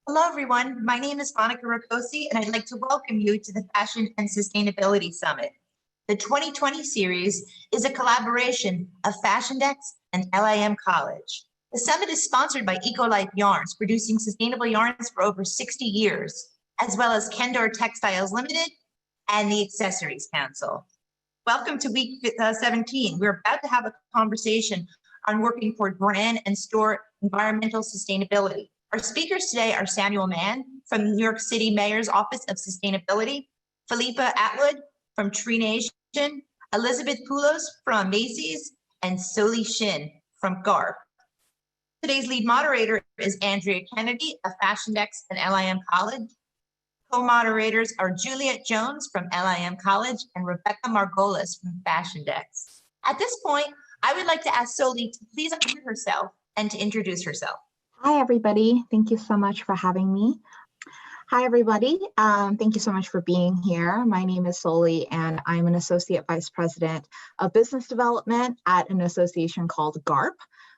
Hello, everyone. My name is Monica Ricosi, and I'd like to welcome you to the Fashion and Sustainability Summit. The 2020 series is a collaboration of Fashiondex and LIM College. The summit is sponsored by EcoLife Yarns, producing sustainable yarns for over 60 years, as well as Kendor Textiles Limited and the Accessories Council. Welcome to week 17. We're about to have a conversation on working toward brand and store environmental sustainability. Our speakers today are Samuel Mann from New York City Mayor's Office of Sustainability, Philippa Attwood from Tree Nation, Elizabeth Pulos from Macy's, and Soli Shin from GARP. Today's lead moderator is Andrea Kennedy of Fashiondex and LIM College. Co-moderators are Juliet Jones from LIM College and Rebecca Margolis from Fashiondex. At this point, I would like to ask Soli to please unmute herself and to introduce herself. Hi, everybody. Thank you so much for having me. Hi, everybody. Thank you so much for being here. My name is Soli, and I'm an Associate Vice President of Business Development at an association called GARP.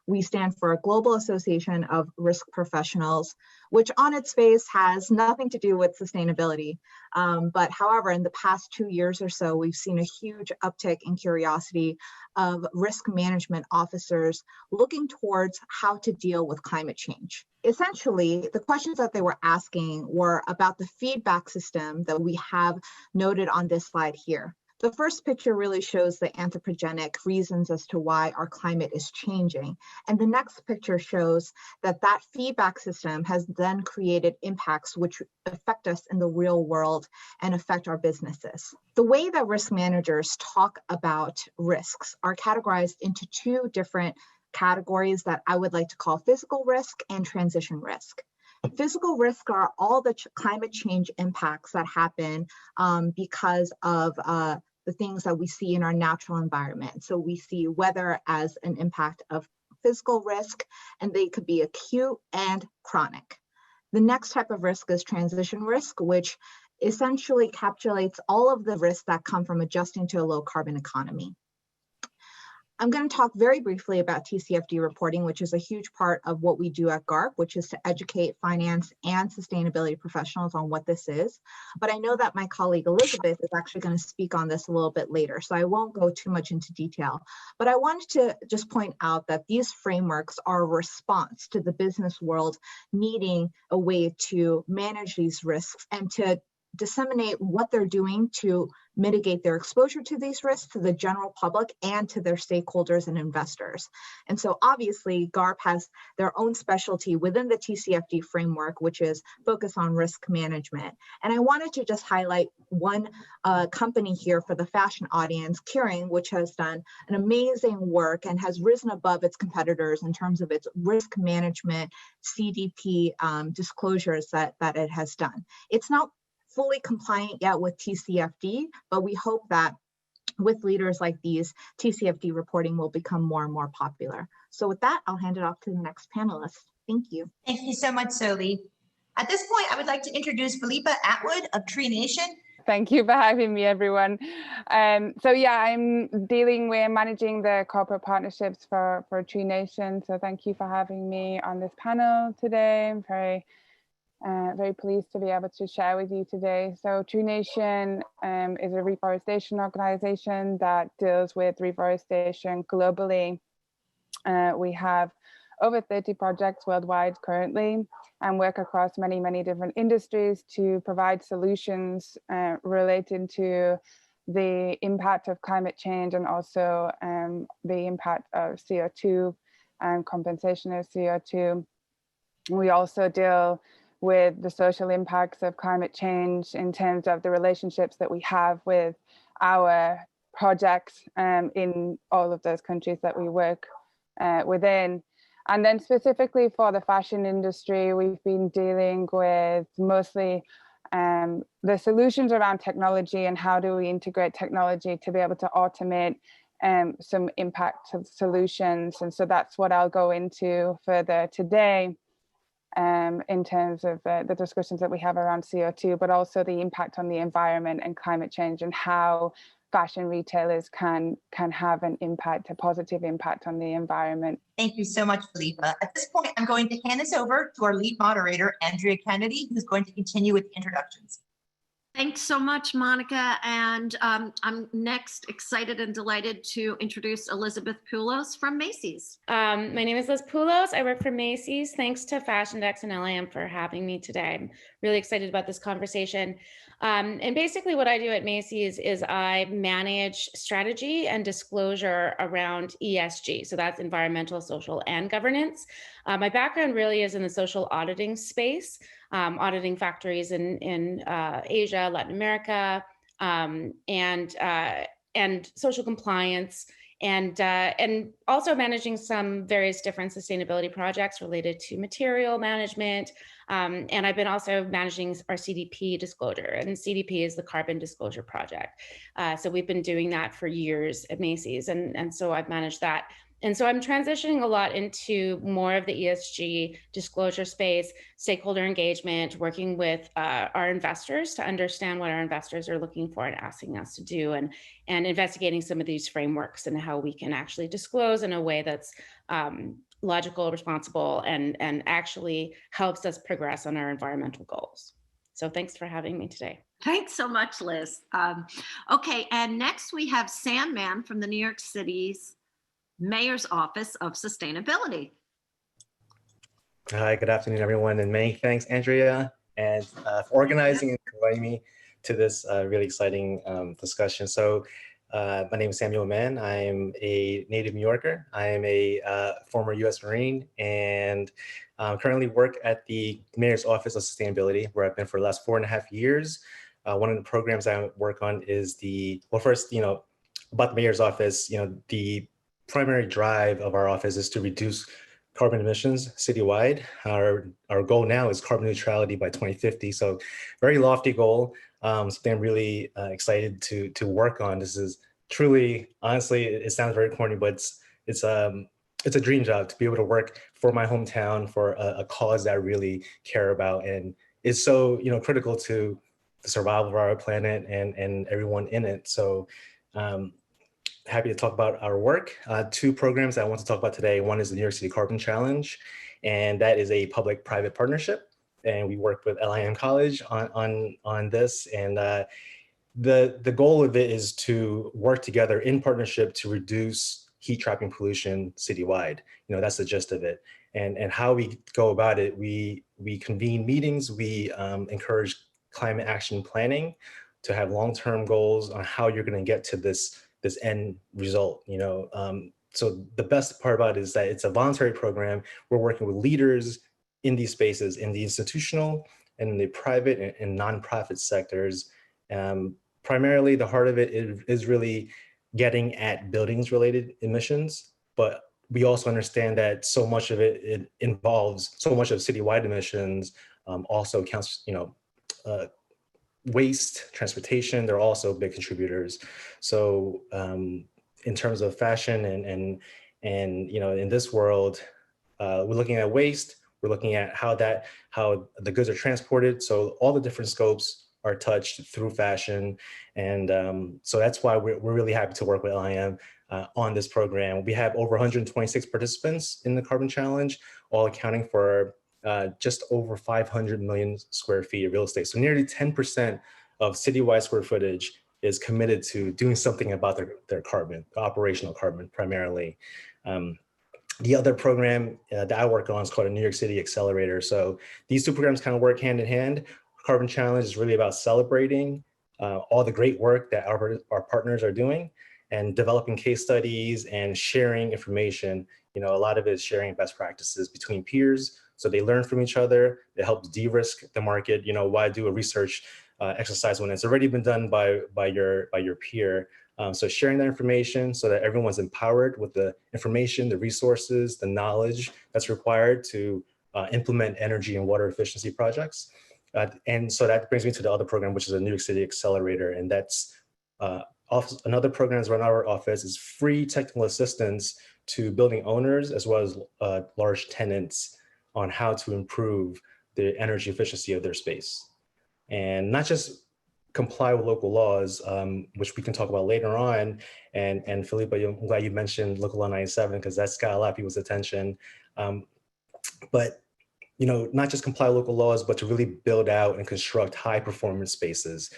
We stand for a Global Association of Risk Professionals, which on its face has nothing to do with sustainability. But however, in the past 2 years or so, we've seen a huge uptick in curiosity of risk management officers looking towards how to deal with climate change. Essentially, the questions that they were asking were about the feedback system that we have noted on this slide here. The first picture really shows the anthropogenic reasons as to why our climate is changing. And the next picture shows that that feedback system has then created impacts which affect us in the real world and affect our businesses. The way that risk managers talk about risks are categorized into two different categories that I would like to call physical risk and transition risk. Physical risk are all the climate change impacts that happen because of the things that we see in our natural environment. So we see weather as an impact of physical risk, and they could be acute and chronic. The next type of risk is transition risk, which essentially encapsulates all of the risks that come from adjusting to a low carbon economy. I'm going to talk very briefly about TCFD reporting, which is a huge part of what we do at GARP, which is to educate finance and sustainability professionals on what this is. But I know that my colleague Elizabeth is actually going to speak on this a little bit later, so I won't go too much into detail. But I wanted to just point out that these frameworks are a response to the business world needing a way to manage these risks and to disseminate what they're doing to mitigate their exposure to these risks to the general public and to their stakeholders and investors. And so obviously GARP has their own specialty within the TCFD framework, which is focused on risk management. And I wanted to just highlight one company here for the fashion audience, Kering, which has done an amazing work and has risen above its competitors in terms of its risk management CDP disclosures that it has done. It's not fully compliant yet with TCFD, but we hope that with leaders like these, TCFD reporting will become more and more popular. So with that, I'll hand it off to the next panelist. Thank you. Thank you so much, Soli. At this point, I would like to introduce Philippa Attwood of Tree Nation. Thank you for having me, everyone. So yeah, I'm managing the corporate partnerships for Tree Nation. So thank you for having me on this panel today. I'm very pleased to be able to share with you today. So Tree Nation is a reforestation organization that deals with reforestation globally. We have over 30 projects worldwide currently and work across many, many different industries to provide solutions related to the impact of climate change and also the impact of CO2 and compensation of CO2. We also deal with the social impacts of climate change in terms of the relationships that we have with our projects in all of those countries that we work within. And then specifically for the fashion industry, we've been dealing with mostly the solutions around technology and how do we integrate technology to be able to automate some impact solutions. And so that's what I'll go into further today. In terms of the discussions that we have around CO2, but also the impact on the environment and climate change and how fashion retailers can have an impact, a positive impact on the environment. Thank you so much, Philippa. At this point, I'm going to hand this over to our lead moderator, Andrea Kennedy, who's going to continue with the introductions. Thanks so much, Monica. And I'm next excited and delighted to introduce Elizabeth Pulos from Macy's. My name is Liz Pulos. I work for Macy's. Thanks to Fashiondex and LAM for having me today. I'm really excited about this conversation. And basically what I do at Macy's is I manage strategy and disclosure around ESG. So that's environmental, social, and governance. My background really is in the social auditing space, auditing factories in Asia, Latin America, and social compliance, and also managing some various different sustainability projects related to material management. And I've been also managing our CDP disclosure, and CDP is the Carbon Disclosure Project. So we've been doing that for years at Macy's, and so I've managed that. And so I'm transitioning a lot into more of the ESG disclosure space, stakeholder engagement, working with our investors to understand what our investors are looking for and asking us to do, and investigating some of these frameworks and how we can actually disclose in a way that's logical, responsible, and actually helps us progress on our environmental goals. So thanks for having me today. Thanks so much, Liz. Okay, and next we have Sandman from the New York City's Mayor's Office of Sustainability. Hi, good afternoon, everyone, and many thanks, Andrea, and for organizing and inviting me to this really exciting discussion. So my name is Samuel Mann. I'm a native New Yorker. I am a former U.S. Marine, and currently work at the Mayor's Office of Sustainability, where I've been for the last 4.5 years. One of the programs I work on is about the Mayor's Office, the primary drive of our office is to reduce carbon emissions citywide. Our goal now is carbon neutrality by 2050. So very lofty goal. Something I'm really excited to work on. This is truly, honestly, it sounds very corny, but it's a dream job to be able to work for my hometown for a cause that I really care about, and is so critical to the survival of our planet and everyone in it. So. Happy to talk about our work. Two programs I want to talk about today. One is the New York City Carbon Challenge, and that is a public-private partnership. And we work with LIM College on this. And the goal of it is to work together in partnership to reduce heat trapping pollution citywide. That's the gist of it. And how we go about it, we convene meetings, we encourage climate action planning to have long-term goals on how you're going to get to this end result. So the best part about it is that it's a voluntary program. We're working with leaders in these spaces, in the institutional and in the private and nonprofit sectors. Primarily, the heart of it is really getting at buildings related emissions, but we also understand that so much of it involves so much of citywide emissions, also counts, waste, transportation, they're also big contributors. So in terms of fashion and in this world, we're looking at waste, we're looking at how the goods are transported. So all the different scopes are touched through fashion. And so that's why we're really happy to work with LIM on this program. We have over 126 participants in the Carbon Challenge, all accounting for just over 500 million square feet of real estate. So nearly 10% of citywide square footage is committed to doing something about their carbon, operational carbon primarily. The other program that I work on is called a New York City Accelerator. So these two programs kind of work hand in hand. Carbon Challenge is really about celebrating all the great work that our partners are doing and developing case studies and sharing information. A lot of it is sharing best practices between peers. So they learn from each other. It helps de-risk the market. Why do a research exercise when it's already been done by your peer? So sharing that information so that everyone's empowered with the information, the resources, the knowledge that's required to implement energy and water efficiency projects. And so that brings me to the other program, which is a New York City Accelerator. And that's another program that's run our office is free technical assistance to building owners as well as large tenants on how to improve the energy efficiency of their space. And not just comply with local laws, which we can talk about later on. And Philippa, I'm glad you mentioned Local Law 97 because that's got a lot of people's attention. But not just comply with local laws, but to really build out and construct high performance spaces.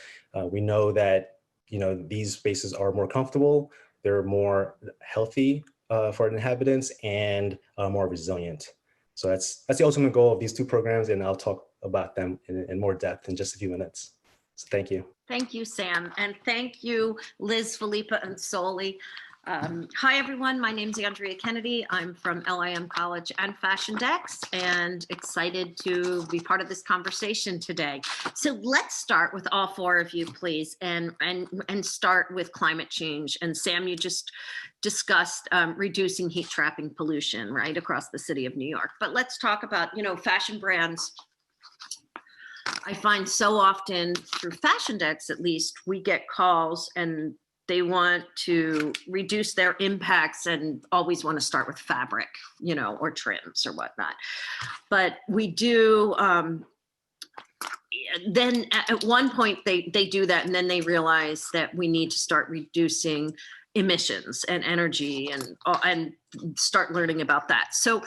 We know that these spaces are more comfortable, they're more healthy for inhabitants, and more resilient. So that's the ultimate goal of these two programs, and I'll talk about them in more depth in just a few minutes. So thank you. Thank you, Sam. And thank you, Liz, Philippa, and Soli. Hi, everyone. My name is Andrea Kennedy. I'm from LIM College and Fashiondex, and excited to be part of this conversation today. So let's start with all four of you, please, and start with climate change. And Sam, you just discussed reducing heat trapping pollution right across the city of New York. But let's talk about, fashion brands. I find so often through Fashiondex, at least, we get calls and they want to reduce their impacts and always want to start with fabric, or trims or whatnot. But we do, then at one point they do that, and then they realize that we need to start reducing emissions and energy and start learning about that. So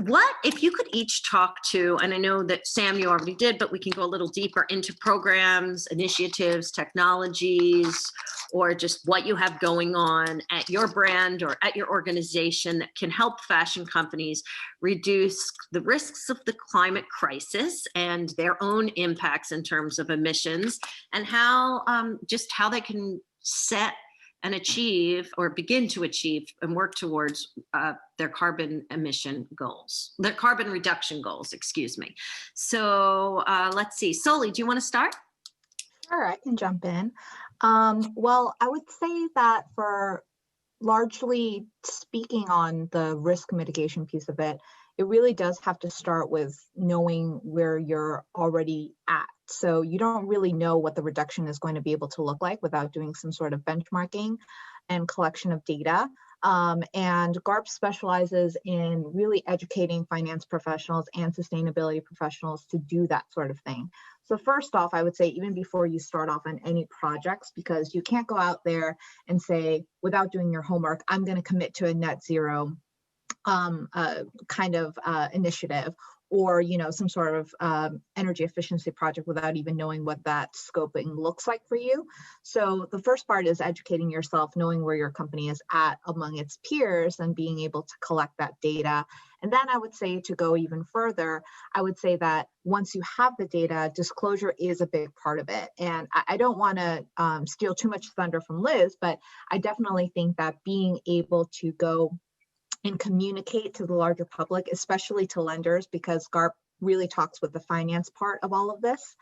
what, if you could each talk to, and I know that Sam, you already did, but we can go a little deeper into programs, initiatives, technologies, or just what you have going on at your brand or at your organization that can help fashion companies reduce the risks of the climate crisis and their own impacts in terms of emissions, and how they can set and achieve or begin to achieve and work towards their carbon emission goals, their carbon reduction goals, excuse me. So let's see, Soli, do you want to start? Sure, I can jump in. Well, I would say that for largely speaking on the risk mitigation piece of it, it really does have to start with knowing where you're already at. So you don't really know what the reduction is going to be able to look like without doing some sort of benchmarking and collection of data. And GARP specializes in really educating finance professionals and sustainability professionals to do that sort of thing. So first off, I would say even before you start off on any projects, because you can't go out there and say, without doing your homework, I'm going to commit to a net zero initiative, or some sort of energy efficiency project without even knowing what that scoping looks like for you. So the first part is educating yourself, knowing where your company is at among its peers and being able to collect that data. And then I would say, to go even further, I would say that once you have the data, disclosure is a big part of it. And I don't want to steal too much thunder from Liz, but I definitely think that being able to go and communicate to the larger public, especially to lenders, because GARP really talks with the finance part of all of this,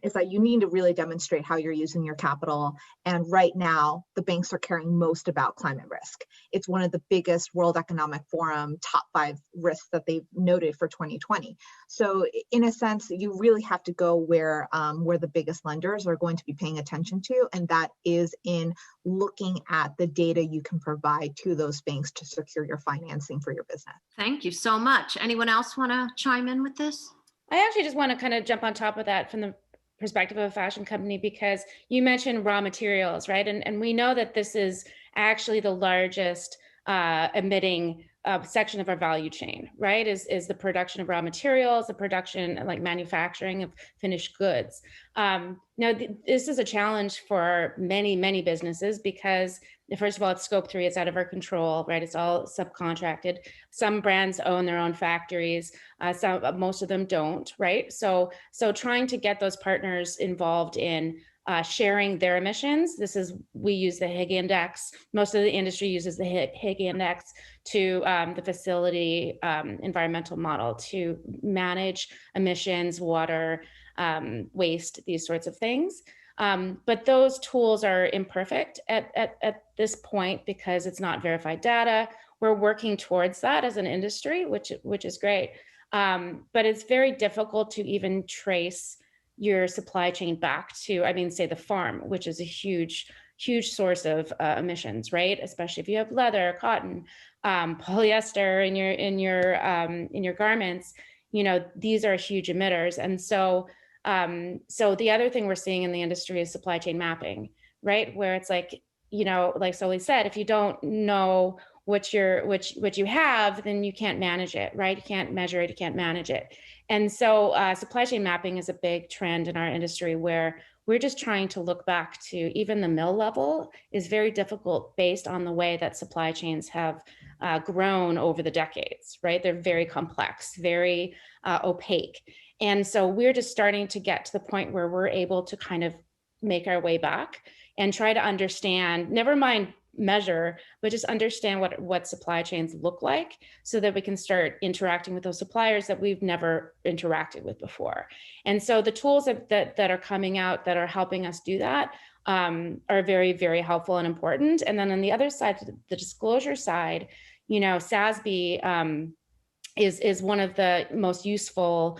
is that you need to really demonstrate how you're using your capital. And right now, the banks are caring most about climate risk. It's one of the biggest World Economic Forum top 5 risks that they've noted for 2020. So in a sense, you really have to go where the biggest lenders are going to be paying attention to, and that is in looking at the data you can provide to those banks to secure your financing for your business. Thank you so much. Anyone else want to chime in with this? I actually just want to kind of jump on top of that from the perspective of a fashion company, because you mentioned raw materials, right? And we know that this is actually the largest emitting section of our value chain, right? Is the production of raw materials, the production, like manufacturing of finished goods. Now, this is a challenge for many, many businesses because, first of all, it's scope 3, it's out of our control, right? It's all subcontracted. Some brands own their own factories, most of them don't, right? So trying to get those partners involved in sharing their emissions. We use the Higg Index. Most of the industry uses the Higg Index to the facility environmental model to manage emissions, water, waste, these sorts of things. But those tools are imperfect at this point because it's not verified data. We're working towards that as an industry, which is great. But it's very difficult to even trace your supply chain back to, say the farm, which is a huge source of emissions, right? Especially if you have leather, cotton, polyester in your garments. These are huge emitters, and so So the other thing we're seeing in the industry is supply chain mapping, right? Where it's like, you know, like Soli said, if you don't know what you have, then you can't manage it, right? You can't measure it, you can't manage it. And so supply chain mapping is a big trend in our industry where we're just trying to look back to even the mill level is very difficult based on the way that supply chains have grown over the decades, right? They're very complex, very opaque. And so we're just starting to get to the point where we're able to kind of make our way back and try to understand, never mind measure, but just understand what supply chains look like so that we can start interacting with those suppliers that we've never interacted with before. And so the tools that are coming out that are helping us do that are very, very helpful and important. And then on the other side, the disclosure side, you know, SASB is one of the most useful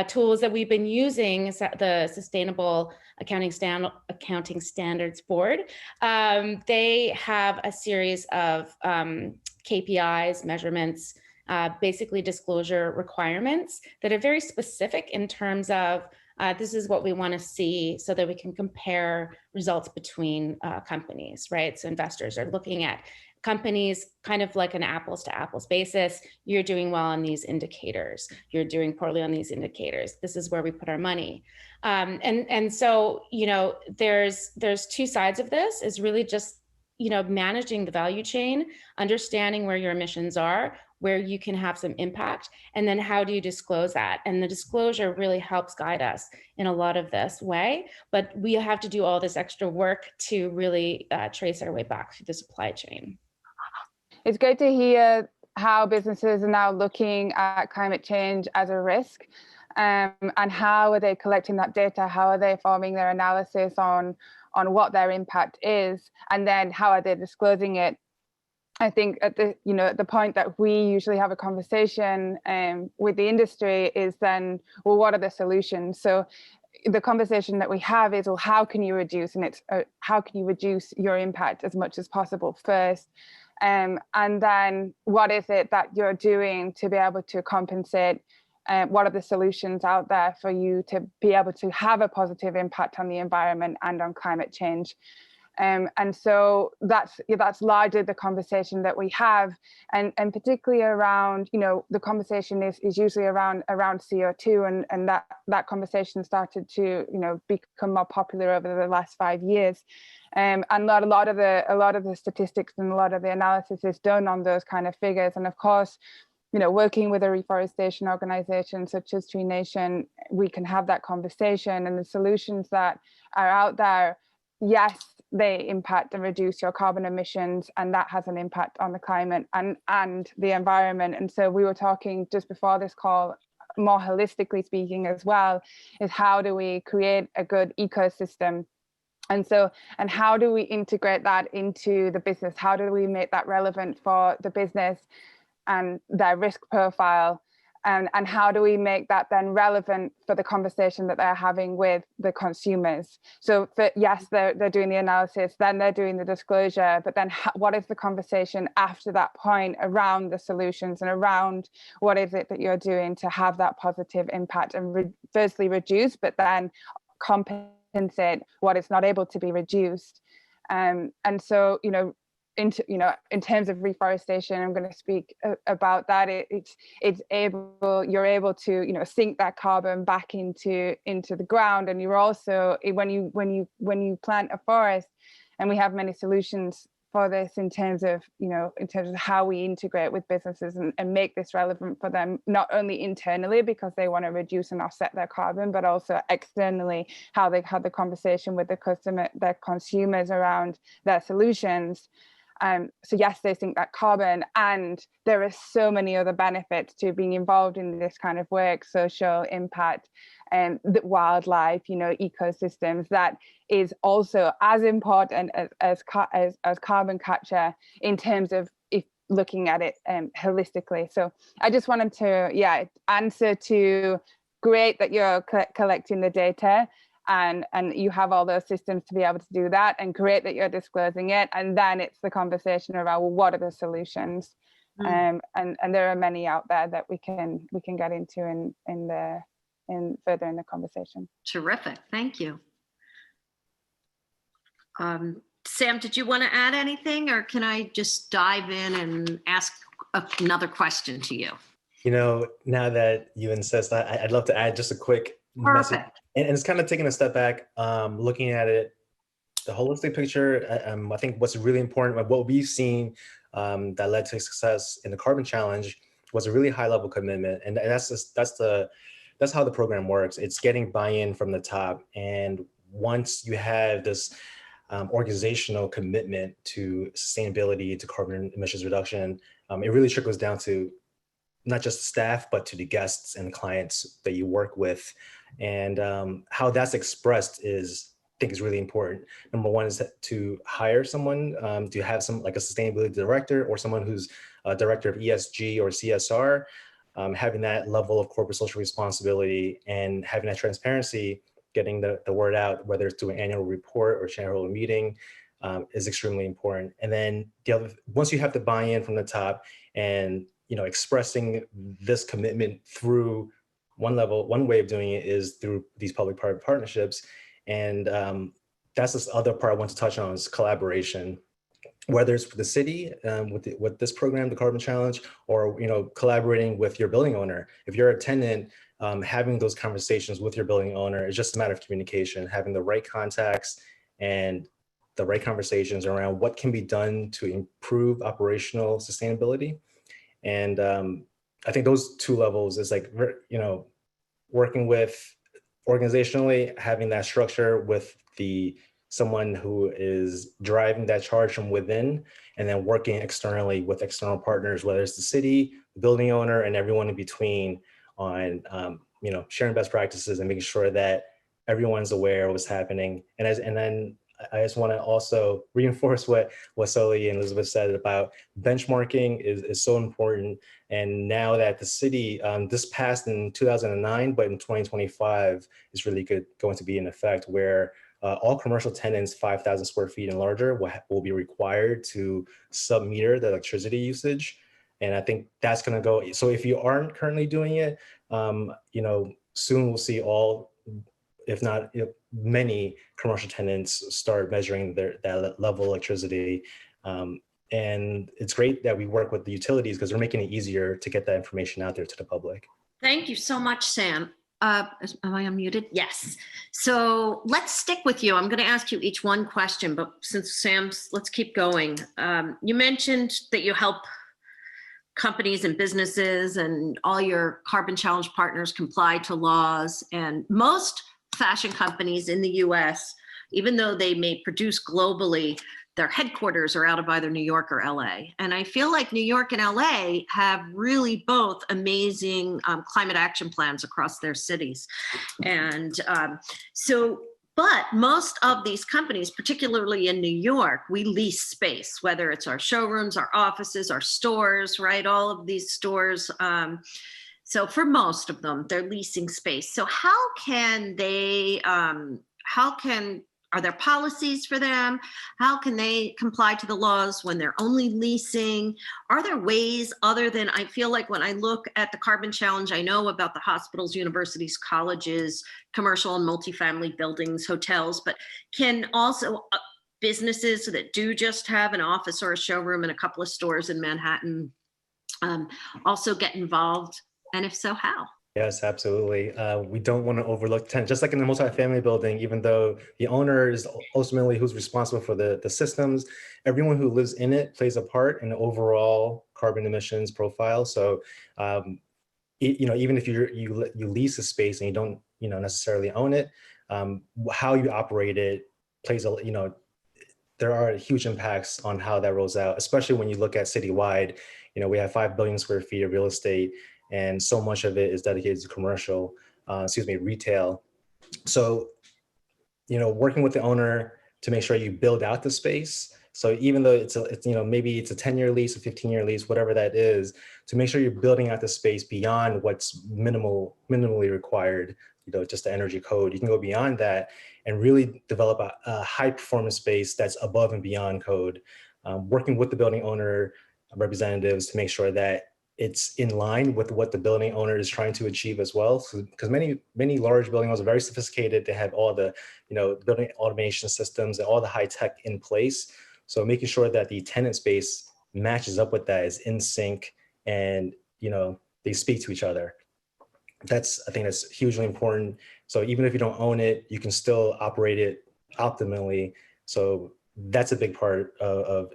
tools that we've been using, the Sustainable Accounting Standards Board. They have a series of KPIs, measurements, basically disclosure requirements that are very specific in terms of this is what we want to see so that we can compare results between companies, right? So investors are looking at companies kind of like an apples to apples basis. You're doing well on these indicators. You're doing poorly on these indicators. This is where we put our money. And so, you know, there's two sides of this is really just, you know, managing the value chain, understanding where your emissions are, where you can have some impact, and then how do you disclose that? And the disclosure really helps guide us in a lot of this way, but we have to do all this extra work to really trace our way back through the supply chain. It's great to hear how businesses are now looking at climate change as a risk, and how are they collecting that data? How are they forming their analysis on what their impact is, and then how are they disclosing it? I think at the point that we usually have a conversation with the industry is then, well, what are the solutions? So the conversation that we have is, well, how can you reduce, and it's how can you reduce your impact as much as possible first? And then what is it that you're doing to be able to compensate? What are the solutions out there for you to be able to have a positive impact on the environment and on climate change? And so that's largely the conversation that we have, and particularly around, you know, the conversation is usually around CO2, and that conversation started to, you know, become more popular over the last 5 years. And a lot of the statistics and a lot of the analysis is done on those kind of figures. And of course, you know, working with a reforestation organization such as Tree Nation, we can have that conversation, and the solutions that are out there, yes, they impact and reduce your carbon emissions, and that has an impact on the climate and the environment. And so we were talking just before this call, more holistically speaking as well, is how do we create a good ecosystem? And how do we integrate that into the business? How do we make that relevant for the business and their risk profile? And how do we make that then relevant for the conversation that they're having with the consumers? So yes, they're doing the analysis, then they're doing the disclosure, but then what is the conversation after that point around the solutions and around what is it that you're doing to have that positive impact and firstly reduce, but then compensate what is not able to be reduced? And so, you know, in terms of reforestation, I'm going to speak about that. You're able to, you know, sink that carbon back into the ground, and you're also, when you plant a forest, and we have many solutions for this in terms of how we integrate with businesses and make this relevant for them, not only internally because they want to reduce and offset their carbon, but also externally, how they have the conversation with their consumers around their solutions. So yes, they sink that carbon, and there are so many other benefits to being involved in this kind of work, social impact, and the wildlife, you know, ecosystems, that is also as important as carbon capture in terms of looking at it holistically. So I just wanted to answer to, great that you're collecting the data, and you have all those systems to be able to do that, and great that you're disclosing it. And then it's the conversation around, well, what are the solutions? And there are many out there that we can get into in further in the conversation. Terrific. Thank you. Sam, did you want to add anything, or can I just dive in and ask another question to you? You know, now that you insist, I'd love to add just a quick message. And it's kind of taking a step back, looking at it, the holistic picture. I think what's really important, what we've seen that led to success in the Carbon Challenge was a really high level commitment. And that's how the program works. It's getting buy-in from the top. And once you have this organizational commitment to sustainability, to carbon emissions reduction, it really trickles down to not just staff, but to the guests and clients that you work with. And how that's expressed is, I think, is really important. Number one is to hire someone, to have like a sustainability director or someone who's a director of ESG or CSR, having that level of corporate social responsibility and having that transparency, getting the word out, whether it's through an annual report or shareholder meeting, is extremely important. And then once you have the buy-in from the top and expressing this commitment through one way of doing it is through these public-private partnerships. And that's this other part I want to touch on is collaboration, whether it's with the city, with this program, the Carbon Challenge, or collaborating with your building owner. If you're a tenant, having those conversations with your building owner is just a matter of communication, having the right contacts and the right conversations around what can be done to improve operational sustainability. And I think those two levels is like, working with organizationally, having that structure with someone who is driving that charge from within, and then working externally with external partners, whether it's the city, the building owner, and everyone in between on, sharing best practices and making sure that everyone's aware of what's happening. And then I just want to also reinforce what Soli and Elizabeth said about benchmarking is so important. And now that the city, this passed in 2009, but in 2025 is really going to be in effect, where all commercial tenants 5,000 square feet and larger will be required to sub-meter the electricity usage. And I think that's going to go. So if you aren't currently doing it, soon we'll see all, if not many commercial tenants start measuring that level of electricity. And it's great that we work with the utilities because they're making it easier to get that information out there to the public. Thank you so much, Sam. Am I unmuted? Yes. So let's stick with you. I'm going to ask you each one question, but since let's keep going. You mentioned that you help companies and businesses and all your Carbon Challenge partners comply to laws, and most fashion companies in the US, even though they may produce globally, their headquarters are out of either New York or LA. And I feel like New York and LA have really both amazing climate action plans across their cities. And but most of these companies, particularly in New York, we lease space, whether it's our showrooms, our offices, our stores, right? All of these stores. So for most of them, they're leasing space. So how can they, are there policies for them? How can they comply to the laws when they're only leasing? Are there ways other than, I feel like when I look at the Carbon Challenge, I know about the hospitals, universities, colleges, commercial and multifamily buildings, hotels, but can also businesses that do just have an office or a showroom and a couple of stores in Manhattan also get involved? And if so, how? Yes, absolutely. We don't want to overlook tenant, just like in the multifamily building, even though the owner is ultimately who's responsible for the systems, everyone who lives in it plays a part in the overall carbon emissions profile. So, even if you lease a space and you don't, necessarily own it, how you operate it plays there are huge impacts on how that rolls out, especially when you look at citywide. We have 5 billion square feet of real estate, and so much of it is dedicated to retail. So, working with the owner to make sure you build out the space. So even though it's maybe it's a 10-year lease, a 15-year lease, whatever that is, to make sure you're building out the space beyond what's minimally required, just the energy code. You can go beyond that and really develop a high performance space that's above and beyond code. Working with the building owner representatives to make sure that it's in line with what the building owner is trying to achieve as well. Because many large building owners are very sophisticated. They have all the, building automation systems and all the high tech in place. So making sure that the tenant space matches up with that, is in sync, and, they speak to each other. I think that's hugely important. So even if you don't own it, you can still operate it optimally. So that's a big part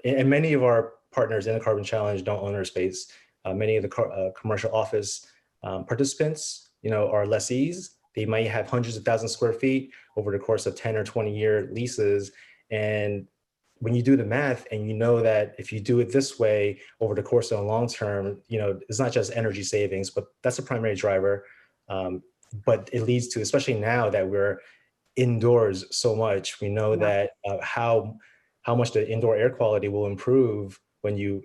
and many of our partners in the Carbon Challenge don't own their space. Many of the commercial office participants, are lessees. They might have hundreds of thousands of square feet over the course of 10 or 20-year leases. And when you do the math and you know that if you do it this way over the course of the long term, it's not just energy savings, but that's a primary driver. But it leads to, especially now that we're indoors so much, we know that how much the indoor air quality will improve when deep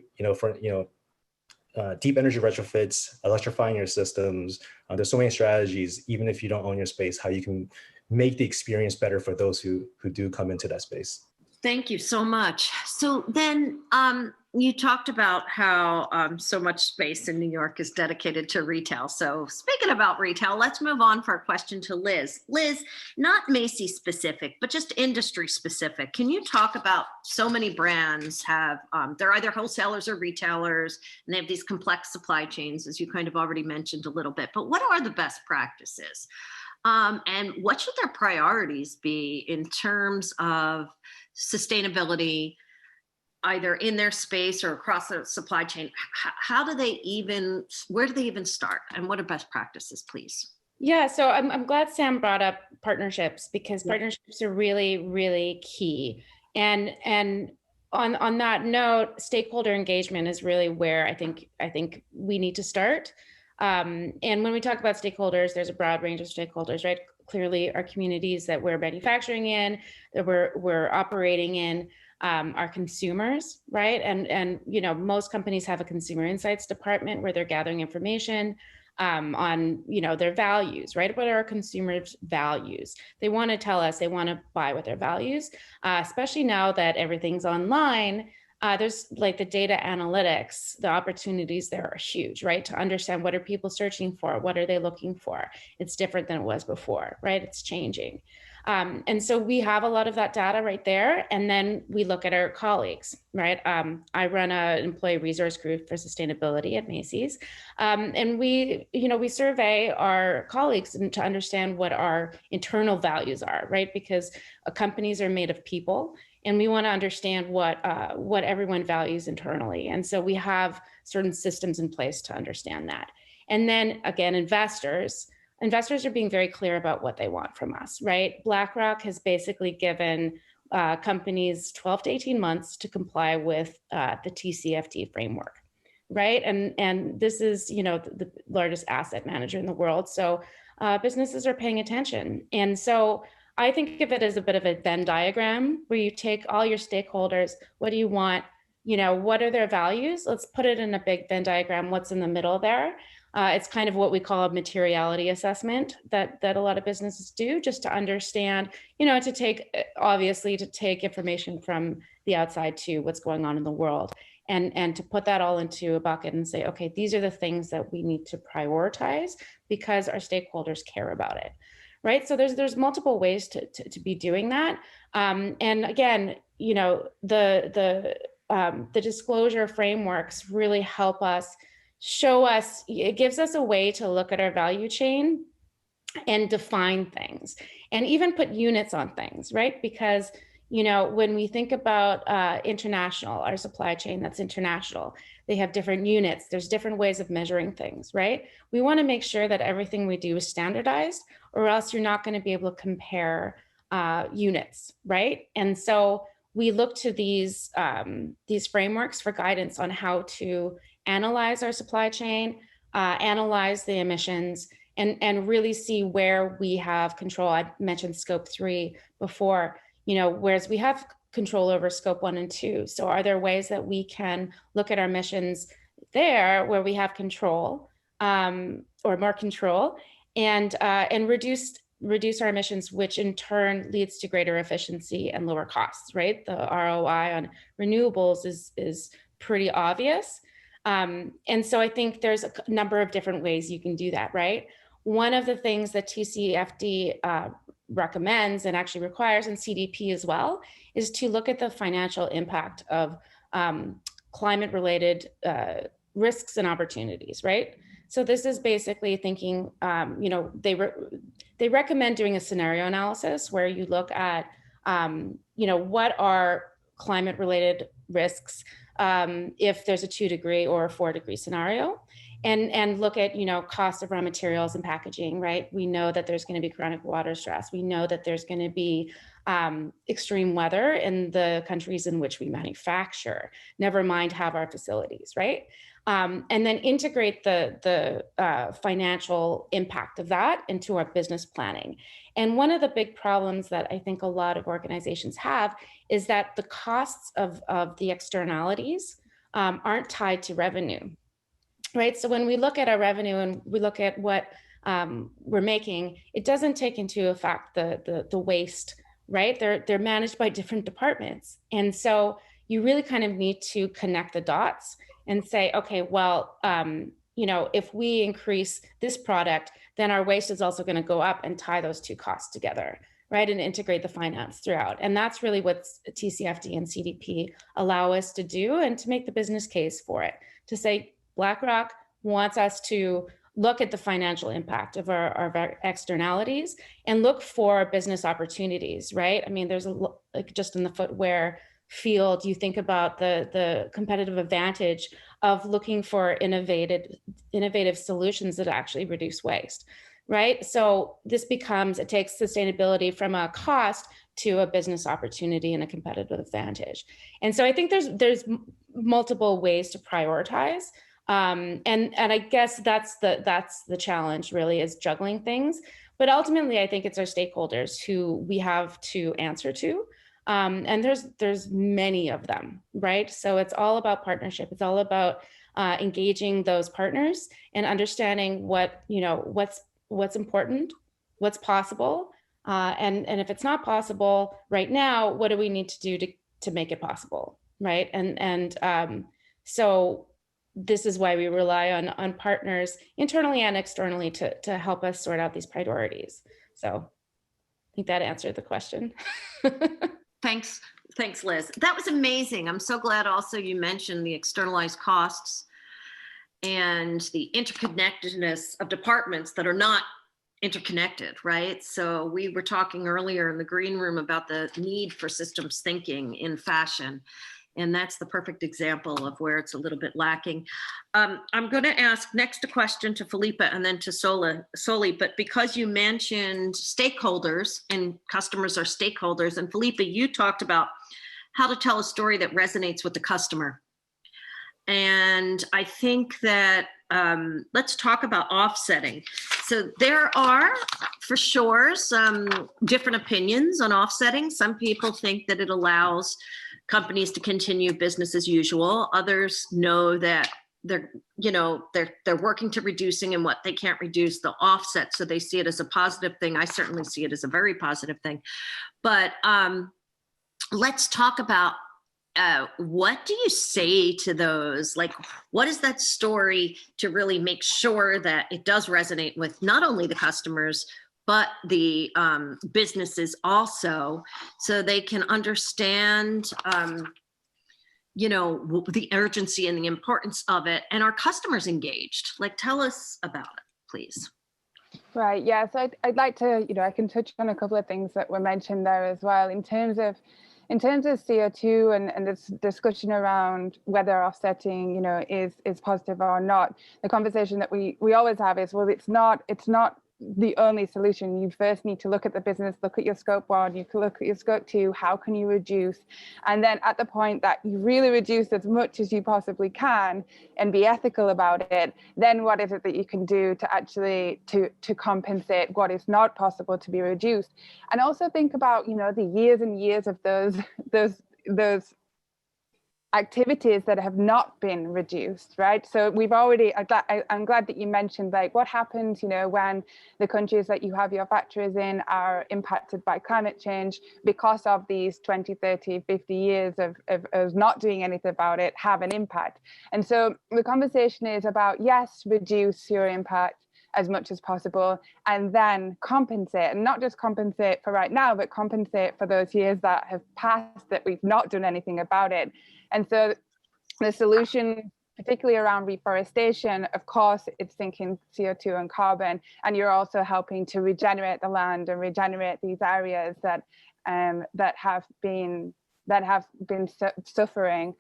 energy retrofits, electrifying your systems. There's so many strategies, even if you don't own your space, how you can make the experience better for those who do come into that space. Thank you so much. So then you talked about how so much space in New York is dedicated to retail. So speaking about retail, let's move on for a question to Liz. Liz, not Macy specific, but just industry specific. Can you talk about, so many brands have, they're either wholesalers or retailers, and they have these complex supply chains, as you kind of already mentioned a little bit, but what are the best practices? And what should their priorities be in terms of sustainability, either in their space or across the supply chain? Where do they even start? And what are best practices, please? Yeah, so I'm glad Sam brought up partnerships, because partnerships are really, really key. And on that note, stakeholder engagement is really where I think we need to start. And when we talk about stakeholders, there's a broad range of stakeholders, right? Clearly, our communities that we're manufacturing in, that we're operating in, are consumers, right? And most companies have a consumer insights department where they're gathering information on their values, right? What are our consumers' values? They want to tell us, they want to buy with their values, especially now that everything's online. There's like the data analytics, the opportunities there are huge, right? To understand, what are people searching for? What are they looking for? It's different than it was before, right? It's changing. And so we have a lot of that data right there. And then we look at our colleagues, right? I run an employee resource group for sustainability at Macy's. And we survey our colleagues to understand what our internal values are, right? Because companies are made of people, and we want to understand what everyone values internally. And so we have certain systems in place to understand that. And then again, investors are being very clear about what they want from us, right? BlackRock has basically given companies 12 to 18 months to comply with the TCFD framework, right? And this is, the largest asset manager in the world. So businesses are paying attention. And so I think of it as a bit of a Venn diagram, where you take all your stakeholders, what do you want? What are their values? Let's put it in a big Venn diagram. What's in the middle there? It's kind of what we call a materiality assessment that a lot of businesses do, just to understand, to take information from the outside to what's going on in the world, and to put that all into a bucket and say, okay, these are the things that we need to prioritize because our stakeholders care about it. Right. So there's multiple ways to be doing that. And again, the disclosure frameworks really help us, show us, it gives us a way to look at our value chain and define things, and even put units on things, right? Because when we think about our supply chain that's international, they have different units. There's different ways of measuring things, right? We want to make sure that everything we do is standardized, or else you're not going to be able to compare units, right? And so we look to these frameworks for guidance on how to analyze our supply chain, analyze the emissions, and really see where we have control. I mentioned scope 3 before. Whereas we have control over scope 1 and 2. So are there ways that we can look at our emissions there where we have control, or more control, and reduce our emissions, which in turn leads to greater efficiency and lower costs, right? The ROI on renewables is pretty obvious. And so I think there's a number of different ways you can do that, right? One of the things that TCFD recommends and actually requires, and CDP as well, is to look at the financial impact of climate-related risks and opportunities, right? So this is basically thinking, they recommend doing a scenario analysis where you look at, what are climate-related risks if there's a 2-degree or a 4-degree scenario, and look at, cost of raw materials and packaging, right? We know that there's going to be chronic water stress. We know that there's going to be extreme weather in the countries in which we manufacture, never mind have our facilities, right? And then integrate the financial impact of that into our business planning. And one of the big problems that I think a lot of organizations have is that the costs of the externalities aren't tied to revenue, right? So when we look at our revenue and we look at what we're making, it doesn't take into effect the waste, right? They're managed by different departments. And so you really kind of need to connect the dots and say, okay, well, if we increase this product, then our waste is also going to go up, and tie those two costs together, right? And integrate the finance throughout. And that's really what TCFD and CDP allow us to do, and to make the business case for it, to say BlackRock wants us to look at the financial impact of our externalities and look for business opportunities, right? I mean, there's like just in the footwear field, you think about the competitive advantage of looking for innovative solutions that actually reduce waste, right? So this becomes, it takes sustainability from a cost to a business opportunity and a competitive advantage. And so I think there's multiple ways to prioritize. And I guess that's the challenge, really, is juggling things. But ultimately, I think it's our stakeholders who we have to answer to. And there's many of them, right? So it's all about partnership. It's all about engaging those partners and understanding what's important, what's possible, and if it's not possible right now, what do we need to do to make it possible, right? And so this is why we rely on partners internally and externally to help us sort out these priorities. So I think that answered the question. Thanks, Liz. That was amazing. I'm so glad also you mentioned the externalized costs and the interconnectedness of departments that are not interconnected, right? So we were talking earlier in the green room about the need for systems thinking in fashion. And that's the perfect example of where it's a little bit lacking. I'm going to ask next a question to Philippa and then to Soli, but because you mentioned stakeholders and customers are stakeholders, and Philippa, you talked about how to tell a story that resonates with the customer. And I think that let's talk about offsetting. So there are, for sure, some different opinions on offsetting. Some people think that it allows companies to continue business as usual. Others know that they're working to reducing, and what they can't reduce, they'll offset. So they see it as a positive thing. I certainly see it as a very positive thing. But let's talk about what do you say to those? Like, what is that story to really make sure that it does resonate with not only the customers, but the businesses also, so they can understand, the urgency and the importance of it, and our customers engaged? Like, tell us about it, please. Right, yeah, so I'd like to, I can touch on a couple of things that were mentioned there as well in terms of CO2 and this discussion around whether offsetting, is positive or not. The conversation that we always have is, well, it's not the only solution. You first need to look at the business, look at your scope 1, you can look at your scope 2, how can you reduce? And then at the point that you really reduce as much as you possibly can and be ethical about it, then what is it that you can do to actually to compensate what is not possible to be reduced? And also think about, the years and years of those activities that have not been reduced, right? So we've already, I'm glad that you mentioned like what happens, you know, when the countries that you have your factories in are impacted by climate change because of these 20, 30, 50 years of not doing anything about it have an impact. And so the conversation is about, yes, reduce your impact as much as possible, and then compensate, and not just compensate for right now, but compensate for those years that have passed that we've not done anything about it. And so the solution, particularly around reforestation, of course, it's thinking CO2 and carbon, and you're also helping to regenerate the land and regenerate these areas that that have been suffering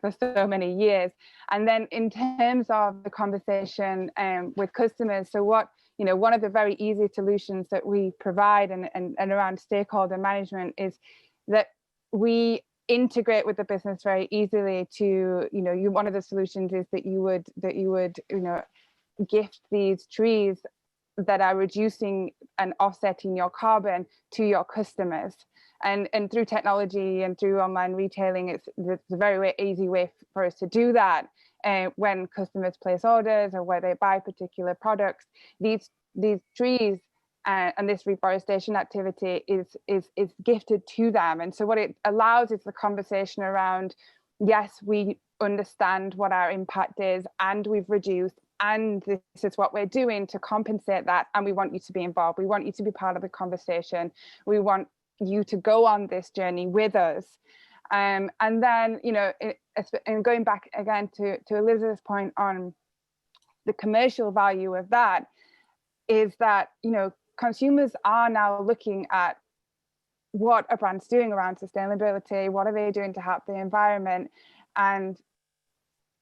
for so many years. And then in terms of the conversation with customers, so what, you know, one of the very easy solutions that we provide and around stakeholder management is that we integrate with the business very easily to, you know, one of the solutions is that you would, you know, gift these trees that are reducing and offsetting your carbon to your customers. And through technology and through online retailing, it's a very easy way for us to do that. When customers place orders or where they buy particular products, these trees and this reforestation activity is gifted to them. And so what it allows is the conversation around, yes, we understand what our impact is and we've reduced, and this is what we're doing to compensate that, and we want you to be involved. We want you to be part of the conversation. We want you to go on this journey with us. And then, you know, and going back again to Elizabeth's point on the commercial value of that, is that, you know, consumers are now looking at what a brand's doing around sustainability, what are they doing to help the environment, and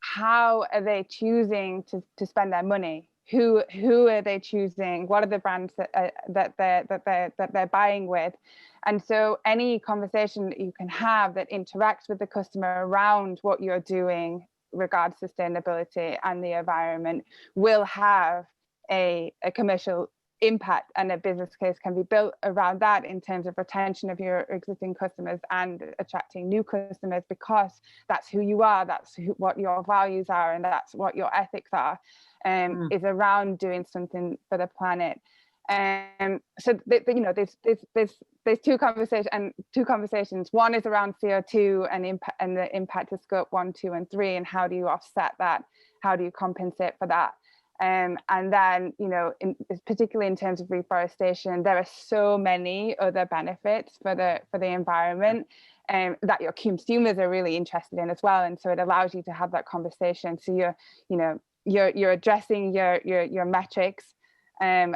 how are they choosing to spend their money? Who are they choosing? What are the brands that they're buying with? And so any conversation that you can have that interacts with the customer around what you're doing regards sustainability and the environment will have a commercial impact, and a business case can be built around that in terms of retention of your existing customers and attracting new customers, because that's who you are, that's what your values are, and that's what your ethics are, is around doing something for the planet. So you know, there's two conversations. One is around CO2 and the impact of scope 1, 2, and 3, and how do you offset that? How do you compensate for that? And then, you know, particularly in terms of reforestation, there are so many other benefits for the environment that your consumers are really interested in as well. And so it allows you to have that conversation. So you're addressing your metrics, and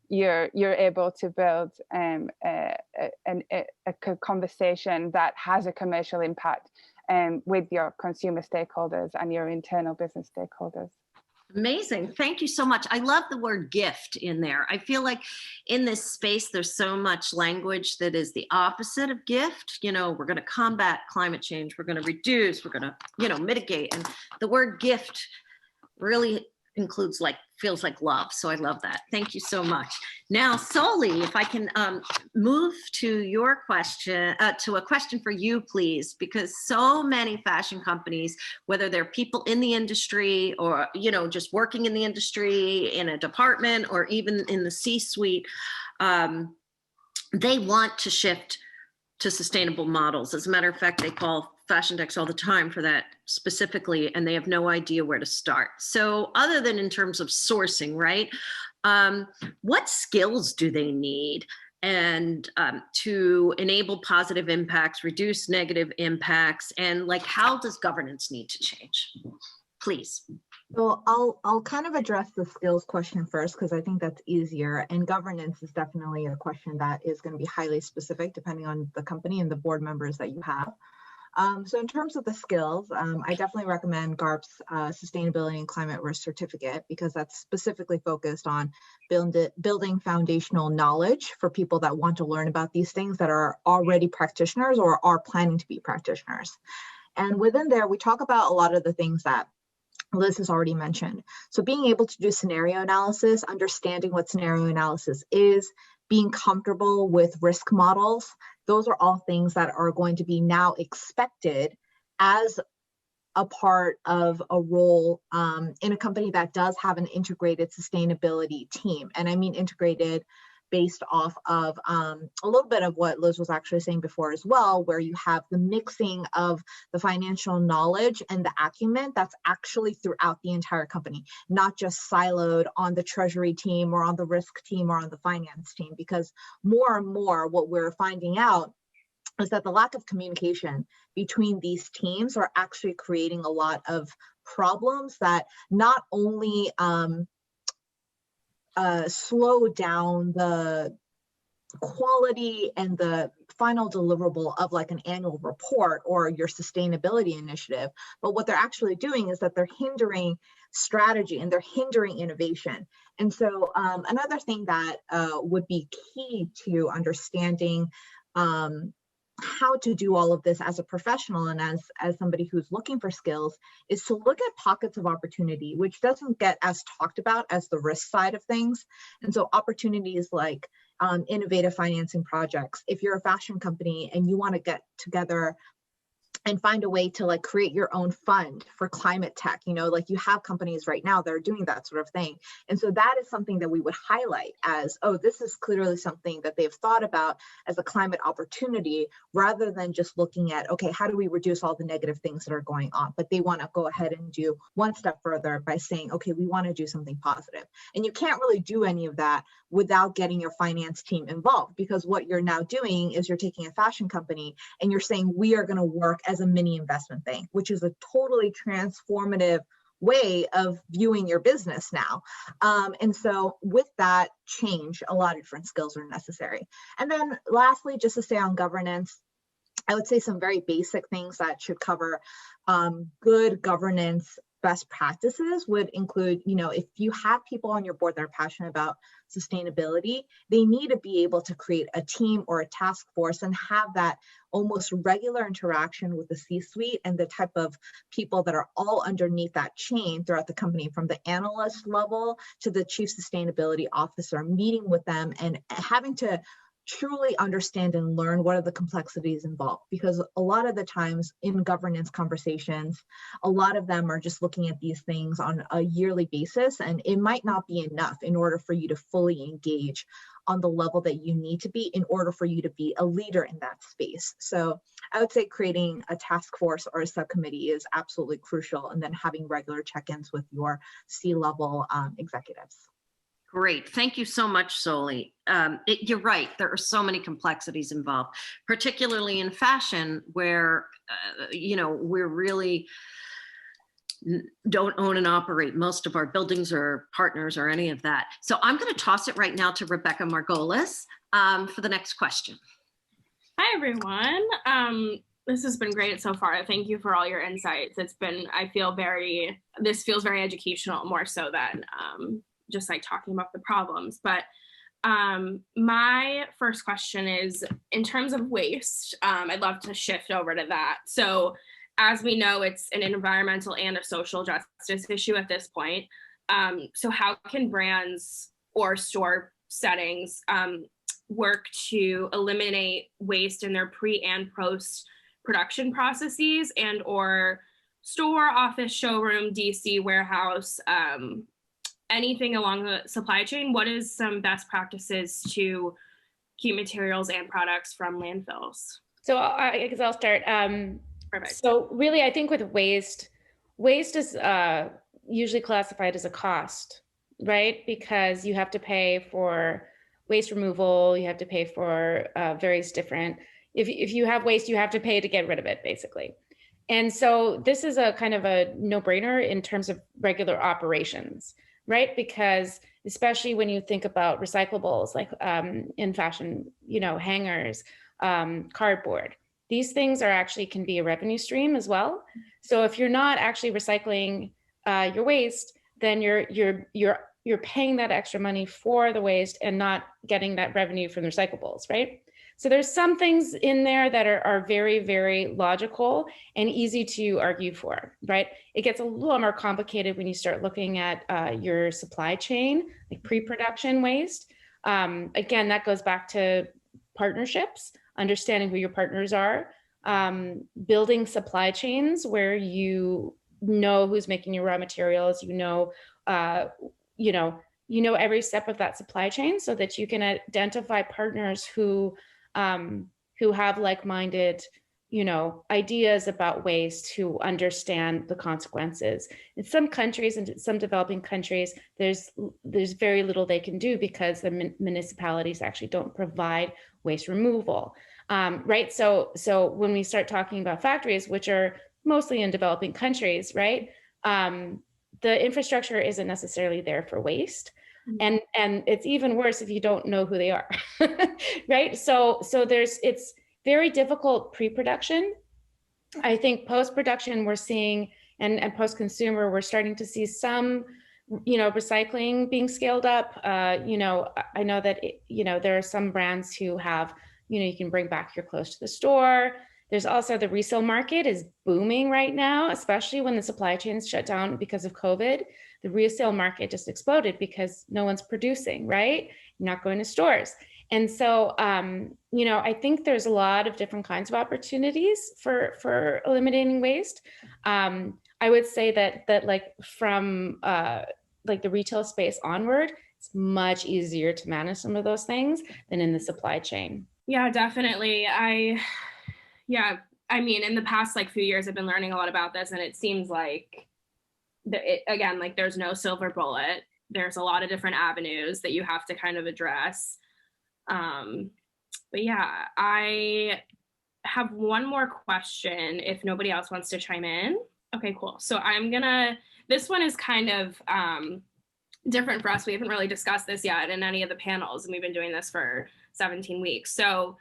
you're able to build a conversation that has a commercial impact with your consumer stakeholders and your internal business stakeholders. Amazing. Thank you so much. I love the word gift in there. I feel like in this space, there's so much language that is the opposite of gift. You know, we're going to combat climate change. We're going to reduce, we're going to, you know, mitigate. And the word gift really includes feels like love. So I love that. Thank you so much. Now, Soli, if I can move to your question, to a question for you, please, because so many fashion companies, whether they're people in the industry or, you know, just working in the industry, in a department, or even in the C-suite, they want to shift to sustainable models. As a matter of fact, they call Fashiondex all the time for that specifically, and they have no idea where to start. So other than in terms of sourcing, right? What skills do they need and to enable positive impacts, reduce negative impacts, and how does governance need to change? Please. So I'll kind of address the skills question first, because I think that's easier. And governance is definitely a question that is going to be highly specific depending on the company and the board members that you have. So in terms of the skills, I definitely recommend GARP's Sustainability and Climate Risk Certificate, because that's specifically focused on building foundational knowledge for people that want to learn about these things that are already practitioners or are planning to be practitioners. And within there, we talk about a lot of the things that Liz has already mentioned. So being able to do scenario analysis, understanding what scenario analysis is, being comfortable with risk models, those are all things that are going to be now expected as a part of a role in a company that does have an integrated sustainability team. And I mean integrated based off of a little bit of what Liz was actually saying before as well, where you have the mixing of the financial knowledge and the acumen that's actually throughout the entire company, not just siloed on the treasury team or on the risk team or on the finance team, because more and more what we're finding out is that the lack of communication between these teams are actually creating a lot of problems that not only slow down the quality and the final deliverable of like an annual report or your sustainability initiative, but what they're actually doing is that they're hindering strategy and they're hindering innovation. And so another thing that would be key to understanding how to do all of this as a professional and as somebody who's looking for skills is to look at pockets of opportunity, which doesn't get as talked about as the risk side of things. And so opportunities like innovative financing projects. If you're a fashion company and you want to get together and find a way to like create your own fund for climate tech, you know, like you have companies right now that are doing that sort of thing. And so that is something that we would highlight as, oh, this is clearly something that they've thought about as a climate opportunity, rather than just looking at, okay, how do we reduce all the negative things that are going on? But they want to go ahead and do one step further by saying, okay, we want to do something positive. And you can't really do any of that without getting your finance team involved, because what you're now doing is you're taking a fashion company and you're saying, we are going to work as a mini investment bank, which is a totally transformative way of viewing your business now. And so with that change, a lot of different skills are necessary. And then lastly, just to stay on governance, I would say some very basic things that should cover good governance best practices would include, you know, if you have people on your board that are passionate about sustainability, they need to be able to create a team or a task force and have that almost regular interaction with the C-suite and the type of people that are all underneath that chain throughout the company, from the analyst level to the chief sustainability officer, meeting with them and having to truly understand and learn what are the complexities involved. Because a lot of the times in governance conversations, a lot of them are just looking at these things on a yearly basis, and it might not be enough in order for you to fully engage on the level that you need to be in order for you to be a leader in that space. So I would say creating a task force or a subcommittee is absolutely crucial, and then having regular check-ins with your C-level executives. Great. Thank you so much, Soli. You're right. There are so many complexities involved, particularly in fashion, where, you know, we're really don't own and operate most of our buildings or partners or any of that. So I'm going to toss it right now to Rebecca Margolis for the next question. Hi, everyone. This has been great so far. Thank you for all your insights. It's been, this feels very educational, more so than just like talking about the problems. But my first question is, in terms of waste, I'd love to shift over to that. So as we know, it's an environmental and a social justice issue at this point. So how can brands or store settings work to eliminate waste in their pre and post production processes, and or store, office, showroom, DC, warehouse, anything along the supply chain? What is some best practices to keep materials and products from landfills? So I guess I'll start. Perfect. So really, I think with waste is usually classified as a cost, right? Because you have to pay for waste removal, you have to pay for various different, if you have waste, you have to pay to get rid of it, basically. And so this is a kind of a no-brainer in terms of regular operations, right? Because especially when you think about recyclables, like in fashion, you know, hangers, cardboard, these things are actually can be a revenue stream as well. So if you're not actually recycling your waste, then you're paying that extra money for the waste and not getting that revenue from the recyclables, right? So there's some things in there that are very, very logical and easy to argue for, right? It gets a little more complicated when you start looking at your supply chain, like pre-production waste. Again, that goes back to partnerships, understanding who your partners are, building supply chains where you know who's making your raw materials, you know every step of that supply chain, so that you can identify partners who have like-minded, ideas about ways to understand the consequences. In some countries, and some developing countries, there's very little they can do because the municipalities actually don't provide waste removal, right? So when we start talking about factories, which are mostly in developing countries, right? The infrastructure isn't necessarily there for waste. And it's even worse if you don't know who they are, right? So it's very difficult pre-production. I think post-production we're seeing, and post-consumer, we're starting to see some, recycling being scaled up. I know that, there are some brands who have, you can bring back your clothes to the store. There's also the resale market is booming right now, especially when the supply chains shut down because of COVID. The resale market just exploded because no one's producing, right? You're not going to stores. And so, I think there's a lot of different kinds of opportunities for eliminating waste. I would say that like from like the retail space onward, it's much easier to manage some of those things than in the supply chain. Yeah, definitely. I mean, in the past few years, I've been learning a lot about this, and it seems like there's no silver bullet. There's a lot of different avenues that you have to kind of address. But yeah, I have one more question if nobody else wants to chime in. Okay, cool. So this one is kind of different for us. We haven't really discussed this yet in any of the panels, and we've been doing this for 17 weeks. So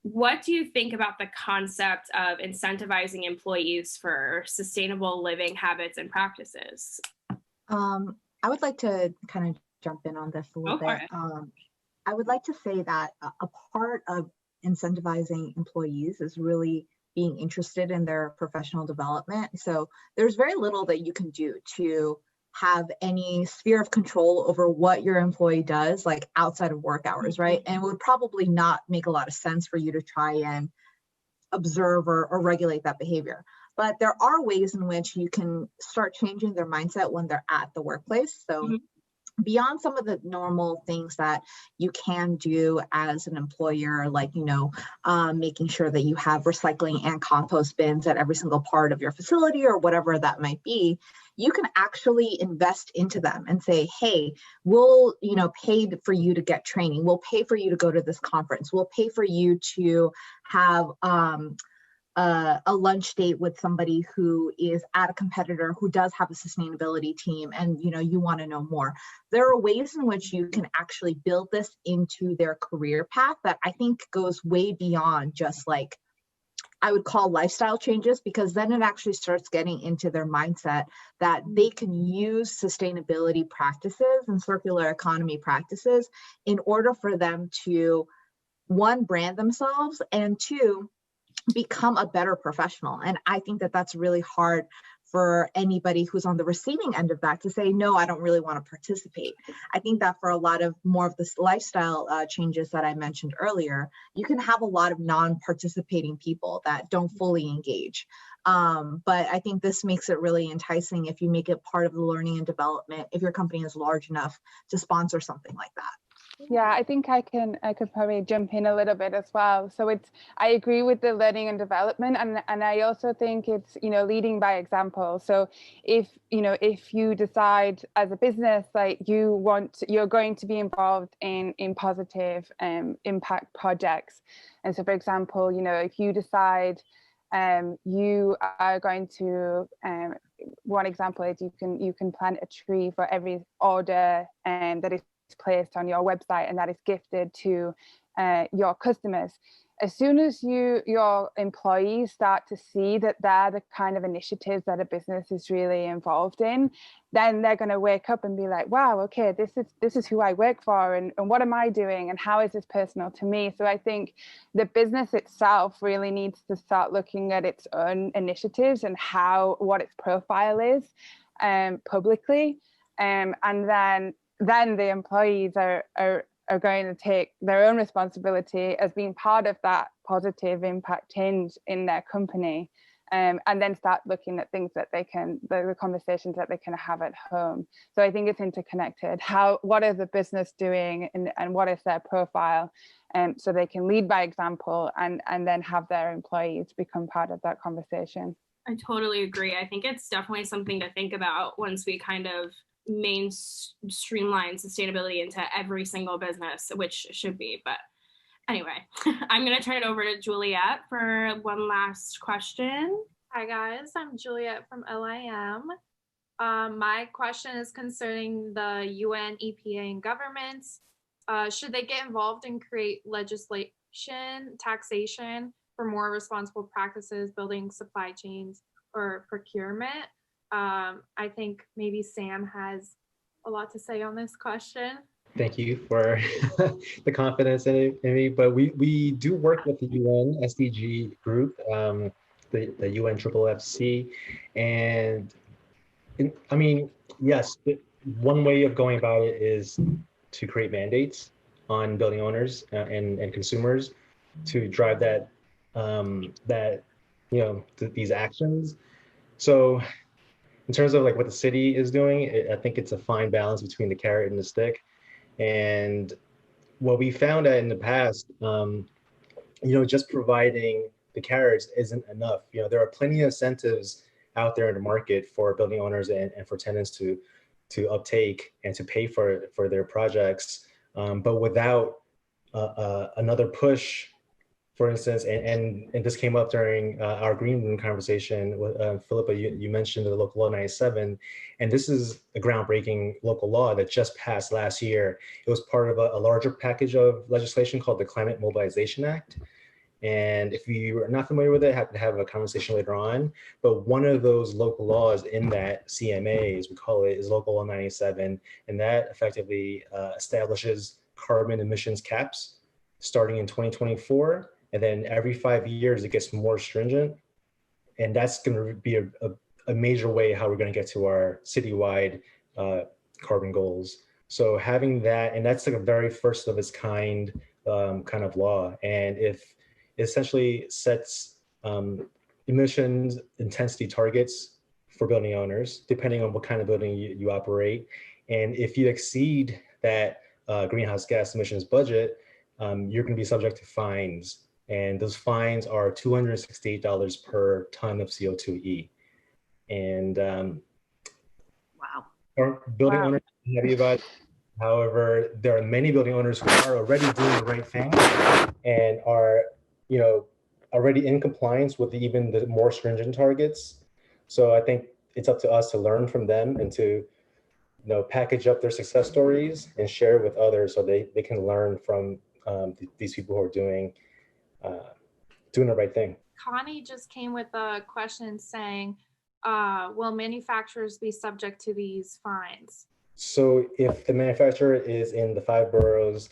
what do you think about the concept of incentivizing employees for sustainable living habits and practices? I would like to kind of jump in on this a little bit. I would like to say that a part of incentivizing employees is really being interested in their professional development. So there's very little that you can do to have any sphere of control over what your employee does, like outside of work hours, right? And it would probably not make a lot of sense for you to try and observe or regulate that behavior. But there are ways in which you can start changing their mindset when they're at the workplace. So beyond some of the normal things that you can do as an employer, like, making sure that you have recycling and compost bins at every single part of your facility or whatever that might be, you can actually invest into them and say, hey, we'll, pay for you to get training. We'll pay for you to go to this conference. We'll pay for you to have a lunch date with somebody who is at a competitor who does have a sustainability team, and you want to know more. There are ways in which you can actually build this into their career path that I think goes way beyond just like I would call lifestyle changes, because then it actually starts getting into their mindset that they can use sustainability practices and circular economy practices in order for them to, one, brand themselves, and two, become a better professional. And I think that that's really hard for anybody who's on the receiving end of that to say, no, I don't really want to participate. I think that for a lot of more of this lifestyle changes that I mentioned earlier, you can have a lot of non-participating people that don't fully engage. But I think this makes it really enticing if you make it part of the learning and development, if your company is large enough to sponsor something like that. Yeah, I think I could probably jump in a little bit as well. So I agree with the learning and development, and I also think it's, leading by example. So if you decide as a business, like you're going to be involved in positive impact projects. And so, for example, if you decide you are going to, one example is you can plant a tree for every order that is placed on your website and that is gifted to your customers. As soon as your employees start to see that they're the kind of initiatives that a business is really involved in, then they're going to wake up and be like, wow, okay, this is who I work for, and what am I doing, and how is this personal to me? So I think the business itself really needs to start looking at its own initiatives and what its profile is publicly, and then the employees are are going to take their own responsibility as being part of that positive impact change in their company, and then start looking at things that they can, the conversations that they can have at home. So I think it's interconnected. What is the business doing, and what is their profile? So they can lead by example, and then have their employees become part of that conversation. I totally agree. I think it's definitely something to think about once we kind of streamline sustainability into every single business, which should be. But anyway, I'm going to turn it over to Juliet for one last question. Hi guys, I'm Juliet from LIM. My question is concerning the UN, EPA, and governments. Should they get involved and create legislation, taxation for more responsible practices, building supply chains, or procurement? I think maybe Sam has a lot to say on this question. Thank you for the confidence in me, but we do work with the UN SDG group, the UN FFFC, and I mean, yes, one way of going about it is to create mandates on building owners and consumers to drive that these actions. So in terms of like what the city is doing, I think it's a fine balance between the carrot and the stick. And what we found out in the past, just providing the carrots isn't enough. There are plenty of incentives out there in the market for building owners and for tenants to uptake and to pay for their projects. But without another push, for instance, and this came up during our green room conversation with Philippa, you mentioned the local law 97, and this is a groundbreaking local law that just passed last year. It was part of a larger package of legislation called the Climate Mobilization Act. And if you are not familiar with it, happy to have a conversation later on. But one of those local laws in that CMA, as we call it, is Local Law 97, and that effectively establishes carbon emissions caps starting in 2024. And then every 5 years, it gets more stringent. And that's going to be a major way how we're going to get to our citywide carbon goals. So having that, and that's like a very first of its kind kind of law. And if it essentially sets emissions intensity targets for building owners, depending on what kind of building you operate. And if you exceed that greenhouse gas emissions budget, you're going to be subject to fines. And those fines are $268 per ton of CO2e. And wow. Building owners are happy about it. However, there are many building owners who are already doing the right thing and are, already in compliance with even the more stringent targets. So I think it's up to us to learn from them and to, package up their success stories and share with others so they can learn from these people who are doing the right thing. Connie just came with a question saying, will manufacturers be subject to these fines? So if the manufacturer is in the 5 boroughs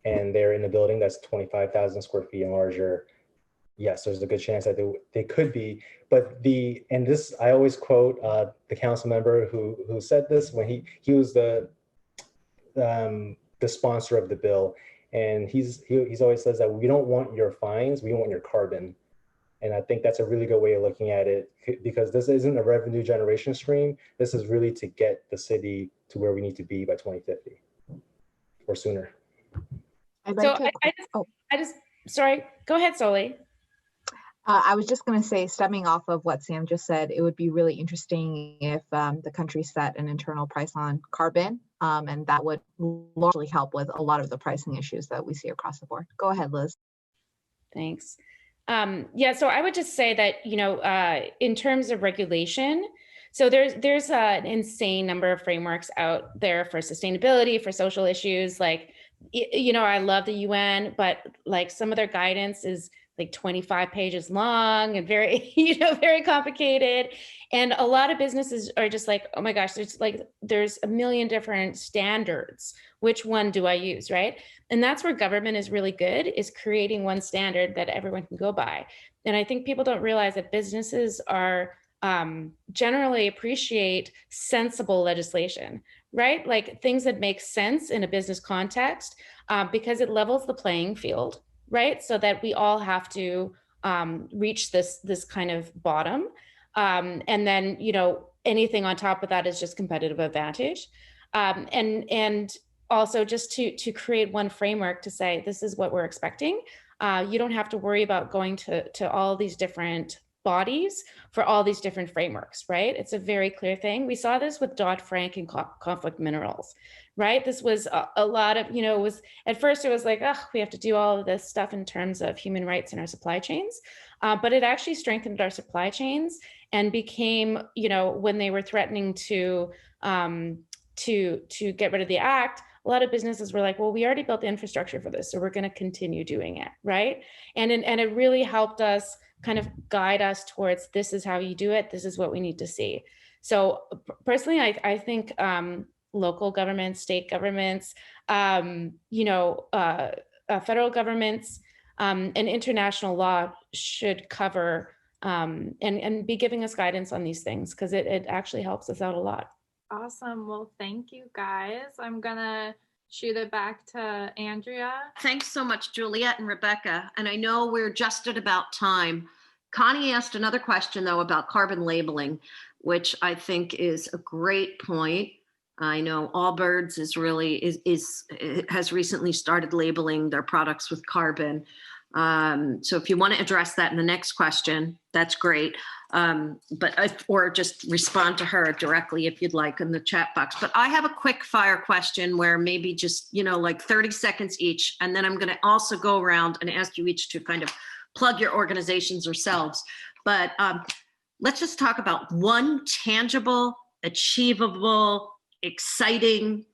and they're in a building that's 25,000 square feet and larger, yes, there's a good chance that they could be. But this, I always quote the council member who said this when he was the sponsor of the bill. And he's always says that we don't want your fines, we want your carbon. And I think that's a really good way of looking at it, because this isn't a revenue generation stream. This is really to get the city to where we need to be by 2050 or sooner. Sorry, go ahead, Soli. I was just going to say, stemming off of what Sam just said, it would be really interesting if the country set an internal price on carbon, and that would largely help with a lot of the pricing issues that we see across the board. Go ahead, Liz. Thanks. So I would just say that, in terms of regulation, so there's an insane number of frameworks out there for sustainability, for social issues. Like, I love the UN, but like some of their guidance is like 25 pages long and very, very complicated. And a lot of businesses are just like, oh my gosh, there's a million different standards. Which one do I use, right? And that's where government is really good, is creating one standard that everyone can go by. And I think people don't realize that businesses are generally appreciate sensible legislation, right? Like things that make sense in a business context. because it levels the playing field, right? So that we all have to reach this kind of bottom. And then, anything on top of that is just competitive advantage. And also just to create one framework to say, this is what we're expecting. You don't have to worry about going to all these different bodies for all these different frameworks, right? It's a very clear thing. We saw this with Dodd-Frank and conflict minerals, right? This was a lot of, it was, at first it was like, oh, we have to do all of this stuff in terms of human rights in our supply chains. But it actually strengthened our supply chains and became, when they were threatening to get rid of the act, a lot of businesses were like, well, we already built the infrastructure for this, so we're going to continue doing it, right? And it really helped us kind of guide us towards, this is how you do it, this is what we need to see. So personally, I think local governments, state governments, federal governments, and international law should cover and be giving us guidance on these things, because it actually helps us out a lot. Awesome. Well, thank you guys. I'm gonna shoot it back to Andrea. Thanks so much, Juliet and Rebecca. And I know we're just at about time. Connie asked another question, though, about carbon labeling, which I think is a great point. I know Allbirds has recently started labeling their products with carbon. So if you want to address that in the next question, that's great. Or just respond to her directly if you'd like in the chat box. But I have a quick fire question where maybe just, like 30 seconds each. And then I'm going to also go around and ask you each to kind of plug your organizations yourselves. But let's just talk about one tangible, achievable, exciting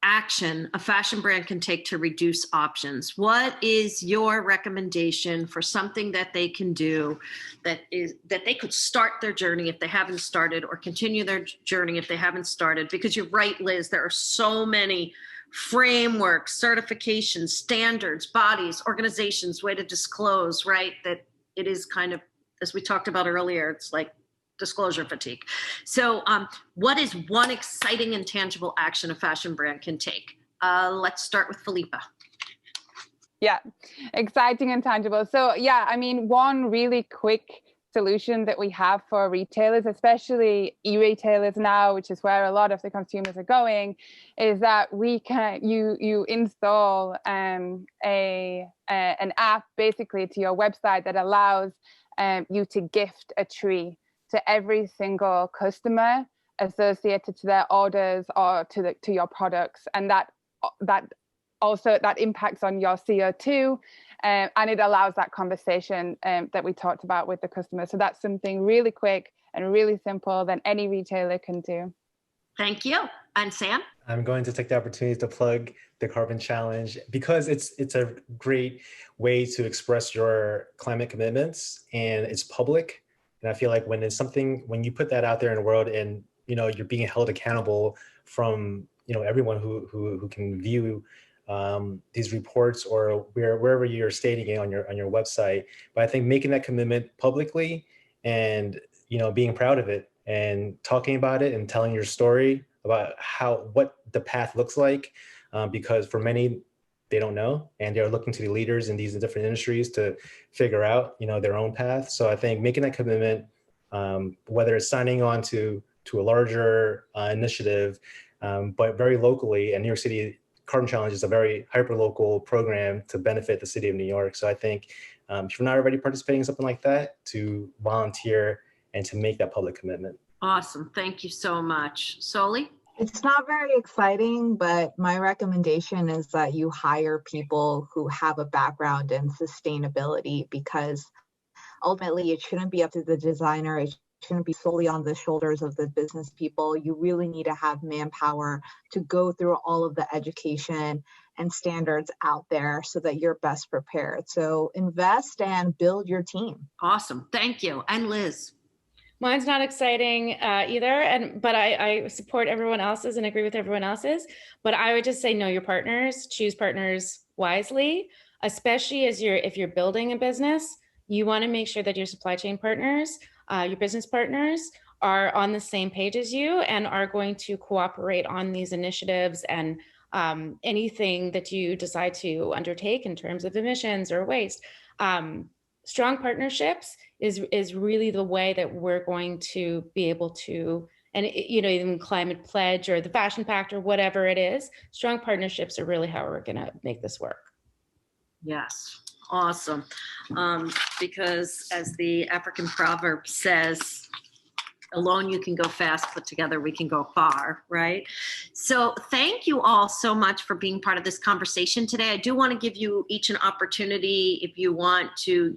action a fashion brand can take to reduce options. What is your recommendation for something that they can do that they could start their journey if they haven't started, or continue their journey if they haven't started? Because you're right, Liz, there are so many frameworks, certifications, standards, bodies, organizations, way to disclose, right? That it is kind of, as we talked about earlier, it's like disclosure fatigue. So what is one exciting and tangible action a fashion brand can take? Let's start with Philippa. Yeah, exciting and tangible. So yeah, one really quick solution that we have for retailers, especially e-retailers now, which is where a lot of the consumers are going, is that you install an app basically to your website that allows you to gift a tree to every single customer associated to their orders or to your products, and that impacts on your CO2, and it allows that conversation that we talked about with the customer. So that's something really quick and really simple that any retailer can do. Thank you. And Sam? I'm going to take the opportunity to plug the Carbon Challenge because it's a great way to express your climate commitments, and it's public. And I feel like when you put that out there in the world, and you're being held accountable from everyone who can view these reports or wherever you're stating it on your website. But I think making that commitment publicly and being proud of it and talking about it and telling your story about what the path looks like, because for many, they don't know, and they're looking to the leaders in these different industries to figure out their own path. So I think making that commitment, whether it's signing on to a larger initiative, but very locally, and New York City Carbon Challenge is a very hyper-local program to benefit the city of New York. So I think if you're not already participating in something like that, to volunteer and to make that public commitment. Awesome. Thank you so much. Soli? It's not very exciting, but my recommendation is that you hire people who have a background in sustainability, because ultimately it shouldn't be up to the designer. It shouldn't be solely on the shoulders of the business people. You really need to have manpower to go through all of the education and standards out there so that you're best prepared. So invest and build your team. Awesome. Thank you. And Liz? Mine's not exciting either, but I support everyone else's and agree with everyone else's. But I would just say know your partners, choose partners wisely, especially if you're building a business. You want to make sure that your supply chain partners, your business partners, are on the same page as you and are going to cooperate on these initiatives and anything that you decide to undertake in terms of emissions or waste. Strong partnerships is really the way that we're going to be able to, and even Climate Pledge or the Fashion Pact or whatever it is, strong partnerships are really how we're going to make this work. Yes, awesome. Because as the African proverb says, alone you can go fast, but together we can go far, right? So thank you all so much for being part of this conversation today. I do want to give you each an opportunity if you want to,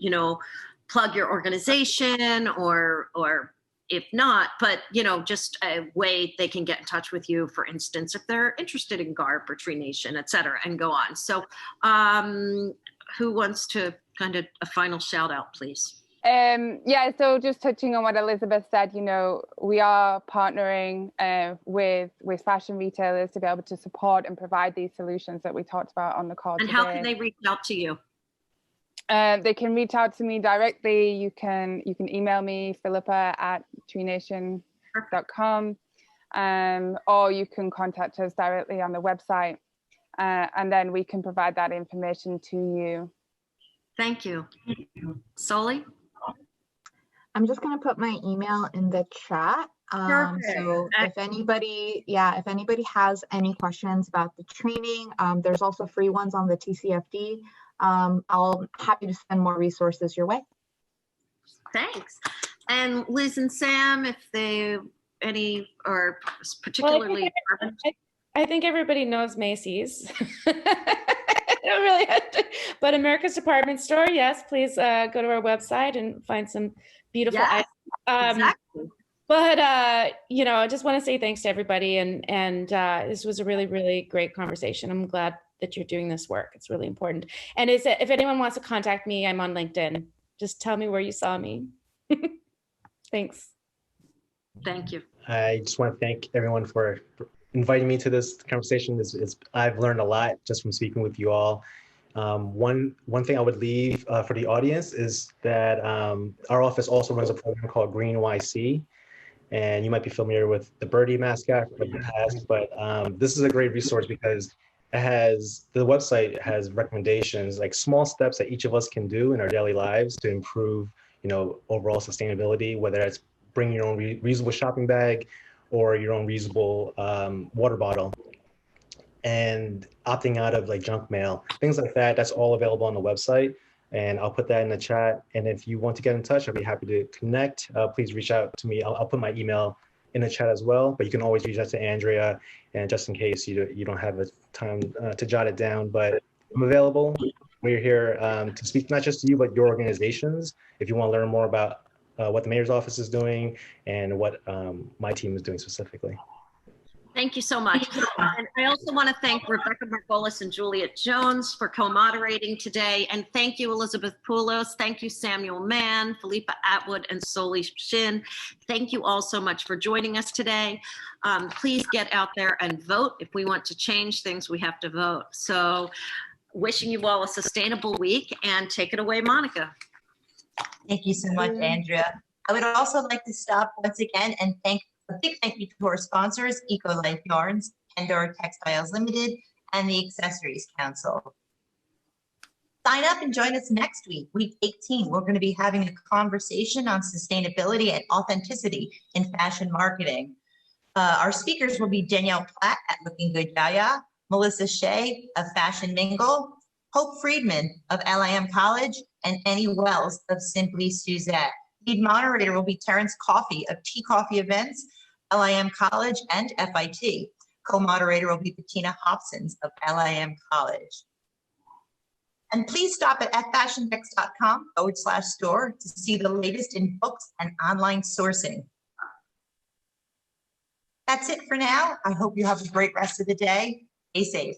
plug your organization or if not, but, just a way they can get in touch with you, for instance, if they're interested in GARP or Tree Nation, et cetera, and go on. So who wants to kind of a final shout out, please? Yeah, so just touching on what Elizabeth said, we are partnering with fashion retailers to be able to support and provide these solutions that we talked about on the call today. And how can they reach out to you? They can reach out to me directly. You can email me, Philippa at treenation.com, or you can contact us directly on the website, and then we can provide that information to you. Thank you. Soli? I'm just going to put my email in the chat. So if anybody has any questions about the training, there's also free ones on the TCFD. I'll happy to send more resources your way. Thanks. And Liz and Sam, if they or particularly, well, I think everybody knows Macy's. I don't really have to, but America's Department Store, yes, please go to our website and find some beautiful items. Exactly. But I just want to say thanks to everybody, and this was a really, really great conversation. I'm glad that you're doing this work. It's really important. And if anyone wants to contact me, I'm on LinkedIn. Just tell me where you saw me. Thanks. Thank you. I just want to thank everyone for inviting me to this conversation. I've learned a lot just from speaking with you all. One thing I would leave for the audience is that our office also runs a program called Green YC. And you might be familiar with the birdie mascot from the past, but this is a great resource because the website has recommendations, like small steps that each of us can do in our daily lives to improve, overall sustainability, whether it's bringing your own reusable shopping bag or your own reusable water bottle, and opting out of like junk mail, things like that. That's all available on the website. And I'll put that in the chat. And if you want to get in touch, I'd be happy to connect. Please reach out to me. I'll put my email in the chat as well, but you can always reach out to Andrea, and just in case you don't have the time to jot it down, but I'm available. We're here to speak not just to you, but your organizations. If you want to learn more about what the mayor's office is doing and what my team is doing specifically. Thank you so much. And I also want to thank Rebecca Margolis and Juliet Jones for co-moderating today. And thank you, Elizabeth Pulos. Thank you, Samuel Mann, Philippa Attwood, and Soli Shin. Thank you all so much for joining us today. Please get out there and vote. If we want to change things, we have to vote. So wishing you all a sustainable week, and take it away, Monica. Thank you so much, Andrea. I would also like to stop once again and a big thank you to our sponsors, Eco Life Yarns, Endor Textiles Limited, and the Accessories Council. Sign up and join us next week, week 18. We're going to be having a conversation on sustainability and authenticity in fashion marketing. Our speakers will be Danielle Platt at Looking Good Yaya, Melissa Shea of Fashion Mingle, Hope Friedman of LIM College, and Annie Wells of Simply Suzette. Lead moderator will be Terrence Coffey of Tea Coffee Events, LIM College, and FIT. Co-moderator will be Bettina Hobsons of LIM College. And please stop at fashiondex.com/store to see the latest in books and online sourcing. That's it for now. I hope you have a great rest of the day. Stay safe.